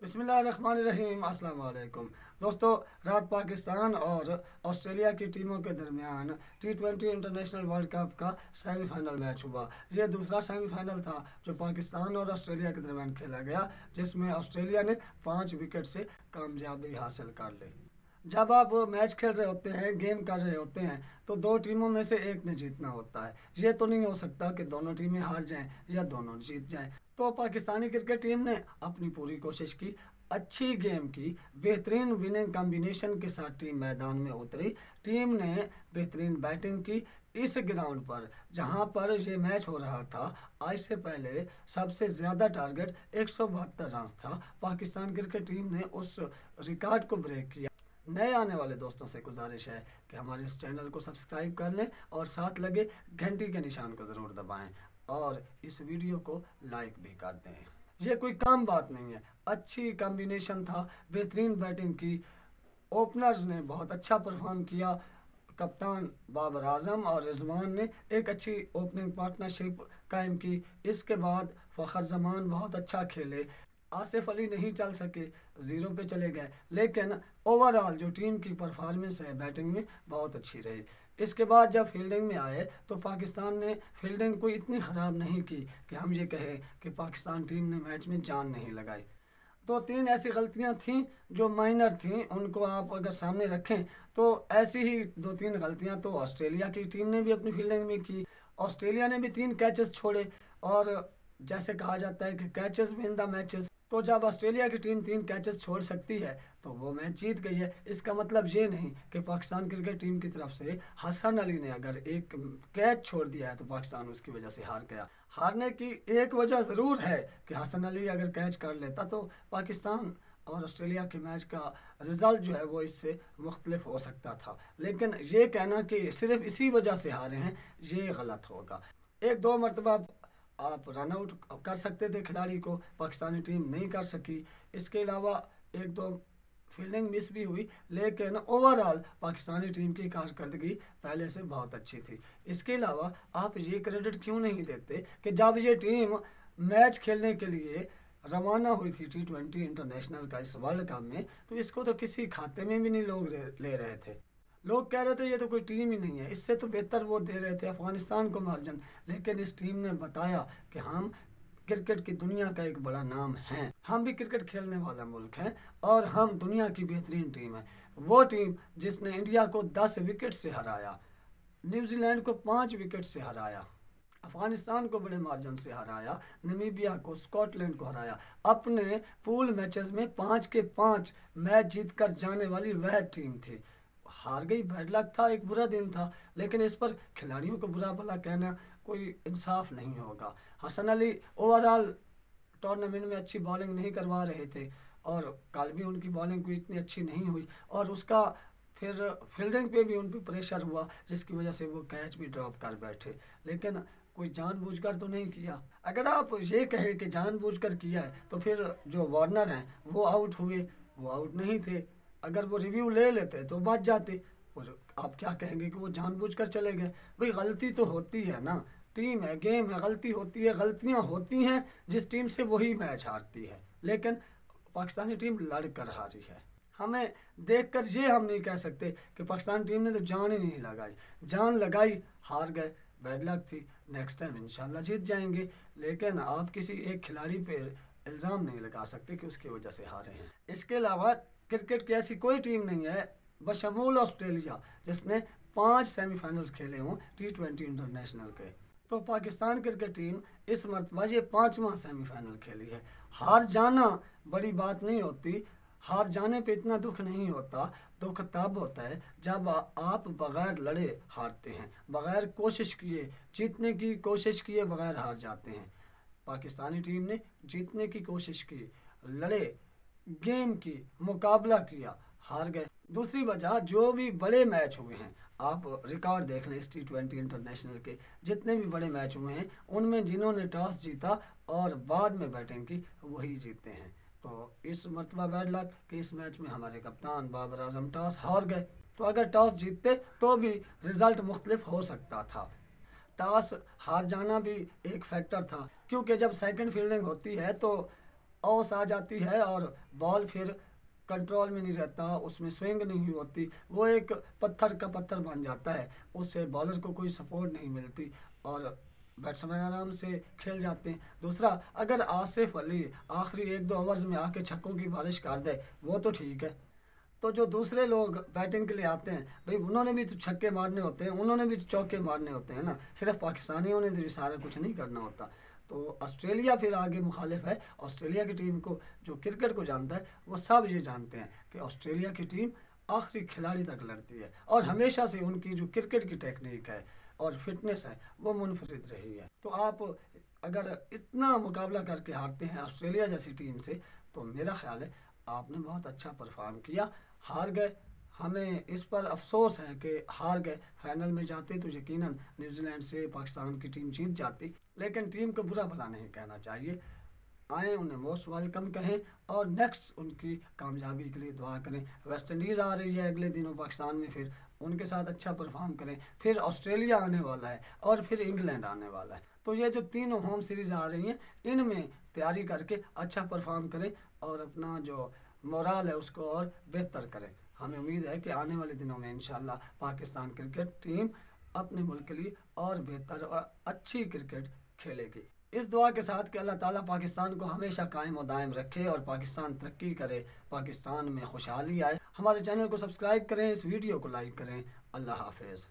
بسم اللہ الرحمن الرحیم۔ السلام علیکم دوستو، رات پاکستان اور آسٹریلیا کی ٹیموں کے درمیان T20 انٹرنیشنل ورلڈ کپ کا سیمی فائنل میچ ہوا۔ یہ دوسرا سیمی فائنل تھا جو پاکستان اور آسٹریلیا کے درمیان کھیلا گیا، جس میں آسٹریلیا نے 5 وکٹ سے کامیابی حاصل کر لی۔ جب آپ میچ کھیل رہے ہوتے ہیں، گیم کر رہے ہوتے ہیں، تو دو ٹیموں میں سے ایک نے جیتنا ہوتا ہے۔ یہ تو نہیں ہو سکتا کہ دونوں ٹیمیں ہار جائیں یا دونوں جیت جائیں۔ تو پاکستانی کرکٹ ٹیم نے اپنی پوری کوشش کی، اچھی گیم کی، بہترین وننگ کمبینیشن کے ساتھ ٹیم میدان میں اتری۔ ٹیم نے بہترین بیٹنگ کی۔ اس گراؤنڈ پر جہاں پر یہ میچ ہو رہا تھا، آج سے پہلے سب سے زیادہ ٹارگٹ 172 رنز تھا۔ پاکستان کرکٹ ٹیم نے اس ریکارڈ کو بریک کیا۔ نئے آنے والے دوستوں سے گزارش ہے کہ ہمارے اس چینل کو سبسکرائب کر لیں اور ساتھ لگے گھنٹی کے نشان کو ضرور دبائیں اور اس ویڈیو کو لائک بھی کر دیں۔ یہ کوئی کام بات نہیں ہے، اچھی کمبینیشن تھا، بہترین بیٹنگ کی، اوپنرز نے بہت اچھا پرفارم کیا۔ کپتان بابر اعظم اور رضوان نے ایک اچھی اوپننگ پارٹنرشپ قائم کی۔ اس کے بعد فخر زمان بہت اچھا کھیلے۔ آصف علی نہیں چل سکے، 0 پہ چلے گئے، لیکن اوورآل جو ٹیم کی پرفارمنس ہے بیٹنگ میں بہت اچھی رہی۔ اس کے بعد جب فیلڈنگ میں آئے تو پاکستان نے فیلڈنگ کوئی اتنی خراب نہیں کی کہ ہم یہ کہیں کہ پاکستان ٹیم نے میچ میں جان نہیں لگائی۔ 2-3 ایسی غلطیاں تھیں جو مائنر تھیں، ان کو آپ اگر سامنے رکھیں تو ایسی ہی 2-3 غلطیاں تو آسٹریلیا کی ٹیم نے بھی اپنی فیلڈنگ میں کی۔ آسٹریلیا نے بھی 3 کیچز چھوڑے، اور جیسے کہا جاتا ہے کہ کیچز ون دا میچز، تو جب آسٹریلیا کی ٹیم 3 کیچز چھوڑ سکتی ہے تو وہ میچ جیت گئی ہے۔ اس کا مطلب یہ نہیں کہ پاکستان کرکٹ ٹیم کی طرف سے حسن علی نے اگر ایک کیچ چھوڑ دیا ہے تو پاکستان اس کی وجہ سے ہار گیا۔ ہارنے کی ایک وجہ ضرور ہے کہ حسن علی اگر کیچ کر لیتا تو پاکستان اور آسٹریلیا کے میچ کا رزلٹ جو ہے وہ اس سے مختلف ہو سکتا تھا، لیکن یہ کہنا کہ صرف اسی وجہ سے ہارے ہیں یہ غلط ہوگا۔ 1-2 مرتبہ آپ رن آؤٹ کر سکتے تھے کھلاڑی کو، پاکستانی ٹیم نہیں کر سکی۔ اس کے علاوہ 1-2 فیلڈنگ مس بھی ہوئی، لیکن اوورآل پاکستانی ٹیم کی کارکردگی پہلے سے بہت اچھی تھی۔ اس کے علاوہ آپ یہ کریڈٹ کیوں نہیں دیتے کہ جب یہ ٹیم میچ کھیلنے کے لیے روانہ ہوئی تھی T20 انٹرنیشنل کا اس ورلڈ کپ میں، تو اس کو تو کسی کھاتے میں بھی نہیں لوگ لے رہے تھے۔ لوگ کہہ رہے تھے یہ تو کوئی ٹیم ہی نہیں ہے، اس سے تو بہتر وہ دے رہے تھے افغانستان کو مارجن، لیکن اس ٹیم نے بتایا کہ ہم کرکٹ کی دنیا کا ایک بڑا نام ہیں، ہم بھی کرکٹ کھیلنے والا ملک ہیں اور ہم دنیا کی بہترین ٹیم ہیں۔ وہ ٹیم جس نے انڈیا کو 10 وکٹ سے ہرایا، نیوزی لینڈ کو 5 وکٹ سے ہرایا، افغانستان کو بڑے مارجن سے ہرایا، نمیبیا کو، اسکاٹ لینڈ کو ہرایا، اپنے پول میچز میں 5 کے 5 میچ جیت کر جانے والی وہ ٹیم تھی۔ ہار گئی، بیڈ لک تھا، ایک برا دن تھا، لیکن اس پر کھلاڑیوں کو برا بھلا کہنا کوئی انصاف نہیں ہوگا۔ حسن علی اوورآل ٹورنامنٹ میں اچھی بالنگ نہیں کروا رہے تھے، اور کل بھی ان کی بالنگ کوئی اتنی اچھی نہیں ہوئی، اور اس کا پھر فیلڈنگ پہ بھی ان پہ پریشر ہوا، جس کی وجہ سے وہ کیچ بھی ڈراپ کر بیٹھے، لیکن کوئی جان بوجھ کر تو نہیں کیا۔ اگر آپ یہ کہیں کہ جان بوجھ کر کیا ہے تو پھر جو وارنر ہیں وہ آؤٹ ہوئے، وہ آؤٹ نہیں تھے۔ اگر وہ ریویو لے لیتے تو بچ جاتے، اور آپ کیا کہیں گے کہ وہ جان بوجھ کر چلے گئے؟ بھئی غلطی تو ہوتی ہے نا، ٹیم ہے، گیم ہے، غلطی ہوتی ہے، غلطیاں ہوتی ہیں، جس ٹیم سے وہی میچ ہارتی ہے، لیکن پاکستانی ٹیم لڑ کر ہاری ہے۔ ہمیں دیکھ کر یہ ہم نہیں کہہ سکتے کہ پاکستان ٹیم نے تو جان ہی نہیں لگائی، جان لگائی، ہار گئے، بیڈ لک تھی، نیکسٹ ٹائم انشاءاللہ جیت جائیں گے، لیکن آپ کسی ایک کھلاڑی پہ الزام نہیں لگا سکتے کہ اس کی وجہ سے ہارے ہیں۔ اس کے علاوہ کرکٹ کی ایسی کوئی ٹیم نہیں ہے بشمول آسٹریلیا جس نے 5 سیمی فائنلز کھیلے ہوں T20 انٹرنیشنل کے، تو پاکستان کرکٹ ٹیم اس مرتبہ یہ 5واں سیمی فائنل کھیلی ہے۔ ہار جانا بڑی بات نہیں ہوتی، ہار جانے پہ اتنا دکھ نہیں ہوتا، دکھ تب ہوتا ہے جب آپ بغیر لڑے ہارتے ہیں، بغیر کوشش کیے، جیتنے کی کوشش کیے بغیر ہار جاتے ہیں۔ پاکستانی ٹیم نے جیتنے کی کوشش کی، لڑے، گیم کی، مقابلہ کیا، ہار گئے۔ دوسری وجہ، جو بھی بڑے میچ ہوئے ہیں، آپ ریکارڈ دیکھ لیں اس T20 انٹرنیشنل کے، جتنے بھی بڑے میچ ہوئے ہیں ان میں جنہوں نے ٹاس جیتا اور بعد میں بیٹنگ کی وہی جیتے ہیں۔ تو اس مرتبہ بیڈ لک کہ اس میچ میں ہمارے کپتان بابر اعظم ٹاس ہار گئے، تو اگر ٹاس جیتتے تو بھی رزلٹ مختلف ہو سکتا تھا۔ ٹاس ہار جانا بھی ایک فیکٹر تھا، کیونکہ جب سیکنڈ فیلڈنگ ہوتی ہے تو اوس آ جاتی ہے اور بال پھر کنٹرول میں نہیں رہتا، اس میں سوئنگ نہیں ہوتی، وہ ایک پتھر کا پتھر بن جاتا ہے، اس سے بالر کو کوئی سپورٹ نہیں ملتی اور بیٹسمین آرام سے کھیل جاتے ہیں۔ دوسرا، اگر آصف علی آخری 1-2 اوورز میں آ کے چھکوں کی بارش کر دے وہ تو ٹھیک ہے، تو جو دوسرے لوگ بیٹنگ کے لیے آتے ہیں بھائی انہوں نے بھی تو چھکے مارنے ہوتے ہیں، انہوں نے بھی تو چوکے مارنے ہوتے ہیں نا، صرف پاکستانیوں نے تو سارا کچھ نہیں کرنا ہوتا۔ تو آسٹریلیا پھر آگے مخالف ہے، آسٹریلیا کی ٹیم کو جو کرکٹ کو جانتا ہے وہ سب یہ جانتے ہیں کہ آسٹریلیا کی ٹیم آخری کھلاڑی تک لڑتی ہے اور ہمیشہ سے ان کی جو کرکٹ کی ٹیکنیک ہے اور فٹنس ہے وہ منفرد رہی ہے۔ تو آپ اگر اتنا مقابلہ کر کے ہارتے ہیں آسٹریلیا جیسی ٹیم سے تو میرا خیال ہے آپ نے بہت اچھا پرفارم کیا۔ ہار گئے، ہمیں اس پر افسوس ہے کہ ہار گئے، فائنل میں جاتے تو یقیناً نیوزی لینڈ سے پاکستان کی ٹیم جیت جاتی، لیکن ٹیم کو برا بھلا نہیں کہنا چاہیے، آئیں انہیں موسٹ ویلکم کہیں اور نیکسٹ ان کی کامیابی کے لیے دعا کریں۔ ویسٹ انڈیز آ رہی ہے اگلے دنوں پاکستان میں، پھر ان کے ساتھ اچھا پرفارم کریں، پھر آسٹریلیا آنے والا ہے اور پھر انگلینڈ آنے والا ہے، تو یہ جو تینوں ہوم سیریز آ رہی ہیں ان میں تیاری کر کے اچھا پرفارم کریں اور اپنا جو مورال ہے اس کو اور بہتر کریں۔ ہمیں امید ہے کہ آنے والے دنوں میں انشاءاللہ پاکستان کرکٹ ٹیم اپنے ملک کے لیے اور بہتر اور اچھی کرکٹ کھیلے گی۔ اس دعا کے ساتھ کہ اللہ تعالیٰ پاکستان کو ہمیشہ قائم و دائم رکھے اور پاکستان ترقی کرے، پاکستان میں خوشحالی آئے۔ ہمارے چینل کو سبسکرائب کریں، اس ویڈیو کو لائک کریں۔ اللہ حافظ۔